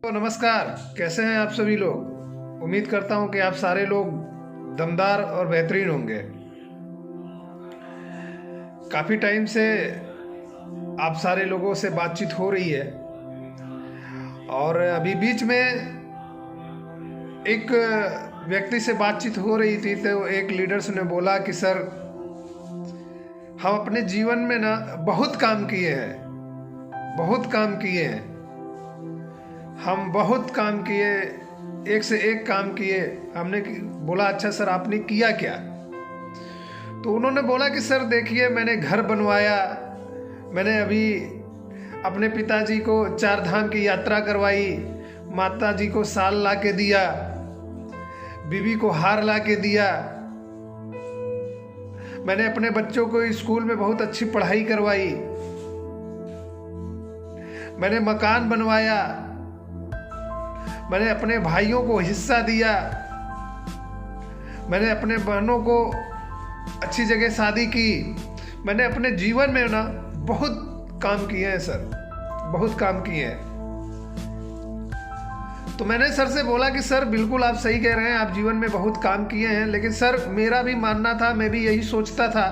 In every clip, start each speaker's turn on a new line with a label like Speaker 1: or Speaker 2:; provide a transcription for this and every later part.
Speaker 1: तो नमस्कार, कैसे हैं आप सभी लोग। उम्मीद करता हूं कि आप सारे लोग दमदार और बेहतरीन होंगे। काफ़ी टाइम से आप सारे लोगों से बातचीत हो रही है और अभी बीच में एक व्यक्ति से बातचीत हो रही थी तो एक लीडर्स ने बोला कि सर, हम अपने जीवन में ना बहुत काम किए हैं, हम बहुत काम किए, एक से एक काम किए। हमने बोला अच्छा सर आपने किया क्या? तो उन्होंने बोला कि सर देखिए, मैंने घर बनवाया, मैंने अभी अपने पिताजी को 4 धाम की यात्रा करवाई, माता जी को साल ला के दिया, बीवी को हार ला के दिया, मैंने अपने बच्चों को स्कूल में बहुत अच्छी पढ़ाई करवाई, मैंने मकान बनवाया, मैंने अपने भाइयों को हिस्सा दिया, मैंने अपने बहनों को अच्छी जगह शादी की। मैंने अपने जीवन में ना बहुत काम किए हैं सर, बहुत काम किए हैं। तो मैंने सर से बोला कि सर बिल्कुल आप सही कह रहे हैं, आप जीवन में बहुत काम किए हैं, लेकिन सर मेरा भी मानना था, मैं भी यही सोचता था।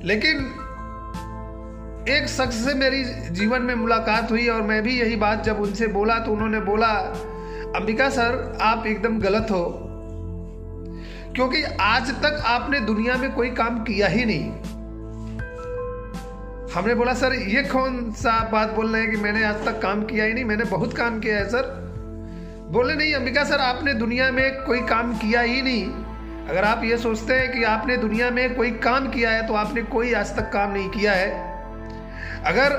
Speaker 1: लेकिन एक शख्स से मेरी जीवन में मुलाकात हुई और मैं भी यही बात जब उनसे बोला तो उन्होंने बोला, अंबिका सर आप एकदम गलत हो, क्योंकि आज तक आपने दुनिया में कोई काम किया ही नहीं। हमने बोला सर ये कौन सा बात बोल रहे हैं कि मैंने आज तक काम किया ही नहीं, मैंने बहुत काम किया है सर। बोले नहीं अंबिका सर, आपने दुनिया में कोई काम किया ही नहीं। अगर आप ये सोचते हैं कि आपने दुनिया में कोई काम किया है तो आपने कोई आज तक काम नहीं किया है। अगर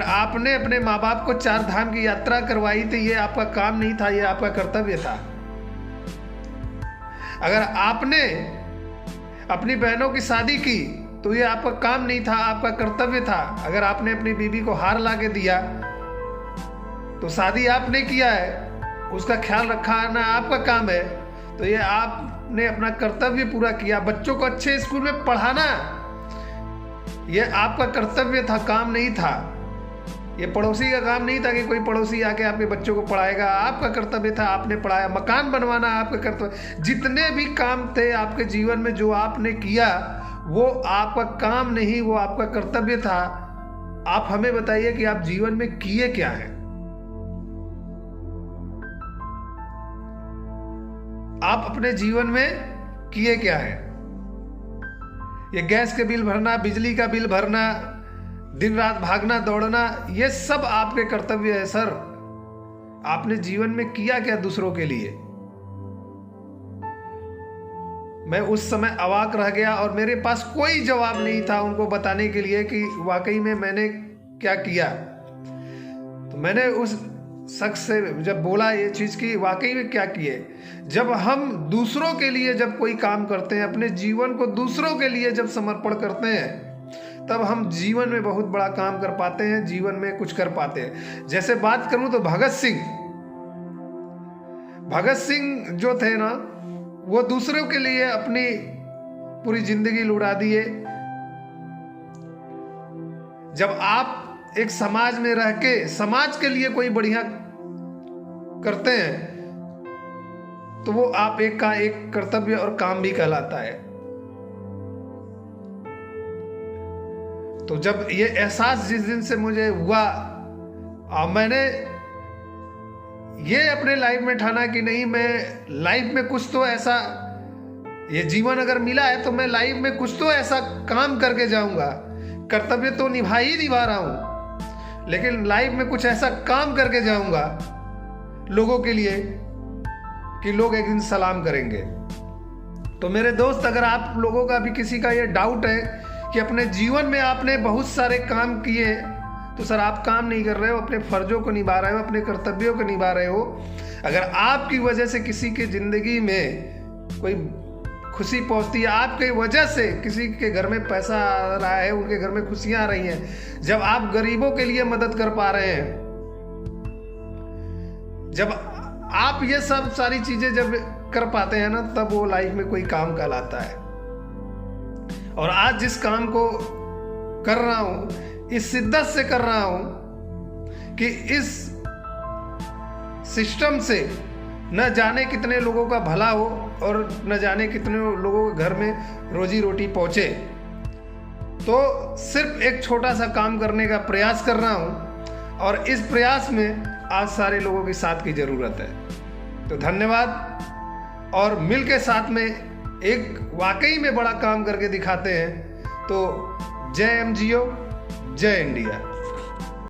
Speaker 1: आपने अपने माँ बाप को 4 धाम की यात्रा करवाई तो ये आपका काम नहीं था, ये आपका कर्तव्य था। अगर आपने अपनी बहनों की शादी की तो ये आपका काम नहीं था, आपका कर्तव्य था। अगर आपने अपनी बीवी को हार ला के दिया तो शादी आपने किया है, उसका ख्याल रखा ना आपका काम है, तो ये आपने अपना कर्तव्य पूरा किया। बच्चों को अच्छे स्कूल में पढ़ाना ये आपका कर्तव्य था, काम नहीं था। ये पड़ोसी का काम नहीं था कि कोई पड़ोसी आके आपके बच्चों को पढ़ाएगा, आपका कर्तव्य था, आपने पढ़ाया। मकान बनवाना आपका कर्तव्य। जितने भी काम थे आपके जीवन में जो आपने किया वो आपका काम नहीं, वो आपका कर्तव्य था। आप हमें बताइए कि आप जीवन में किए क्या है। आप अपने जीवन में किए क्या है? ये गैस के बिल भरना, बिजली का बिल भरना, दिन रात भागना दौड़ना, ये सब आपके कर्तव्य है सर। आपने जीवन में किया क्या दूसरों के लिए? मैं उस समय अवाक रह गया और मेरे पास कोई जवाब नहीं था उनको बताने के लिए कि वाकई में मैंने क्या किया। तो मैंने उस शख्स से जब बोला ये चीज़ की वाकई में क्या किए। जब हम दूसरों के लिए जब कोई काम करते हैं, अपने जीवन को दूसरों के लिए जब समर्पण करते हैं, तब हम जीवन में बहुत बड़ा काम कर पाते हैं, जीवन में कुछ कर पाते हैं। जैसे बात करूं तो भगत सिंह जो थे ना, वो दूसरों के लिए अपनी पूरी जिंदगी लुटा दिए। जब आप एक समाज में रह के समाज के लिए कोई बढ़िया करते हैं तो वो आप एक का एक कर्तव्य और काम भी कहलाता है। तो जब ये एहसास जिस दिन से मुझे हुआ और मैंने ये अपने लाइफ में ठाना कि नहीं, मैं लाइफ में कुछ तो ऐसा, ये जीवन अगर मिला है तो मैं लाइफ में कुछ तो ऐसा काम करके जाऊंगा। कर्तव्य तो निभा रहा हूं, लेकिन लाइफ में कुछ ऐसा काम करके जाऊंगा लोगों के लिए कि लोग एक दिन सलाम करेंगे। तो मेरे दोस्त, अगर आप लोगों का भी किसी का ये डाउट है कि अपने जीवन में आपने बहुत सारे काम किए, तो सर आप काम नहीं कर रहे हो, अपने फर्जों को निभा रहे हो, अपने कर्तव्यों को निभा रहे हो। अगर आपकी वजह से किसी की जिंदगी में कोई खुशी पहुंचती है, आपके वजह से किसी के घर में पैसा आ रहा है, उनके घर में खुशियां आ रही हैं, जब आप गरीबों के लिए मदद कर पा रहे हैं, जब आप ये सब सारी चीजें जब कर पाते हैं ना, तब वो लाइफ में कोई काम कहलाता है। और आज जिस काम को कर रहा हूं, इस शिद्दत से कर रहा हूं कि इस सिस्टम से न जाने कितने लोगों का भला हो और न जाने कितने लोगों के घर में रोजी रोटी पहुंचे। तो सिर्फ एक छोटा सा काम करने का प्रयास कर रहा हूं और इस प्रयास में आज सारे लोगों के साथ की ज़रूरत है। तो धन्यवाद और मिल के साथ में एक वाकई में बड़ा काम करके दिखाते हैं। तो जय MGO, जय इंडिया।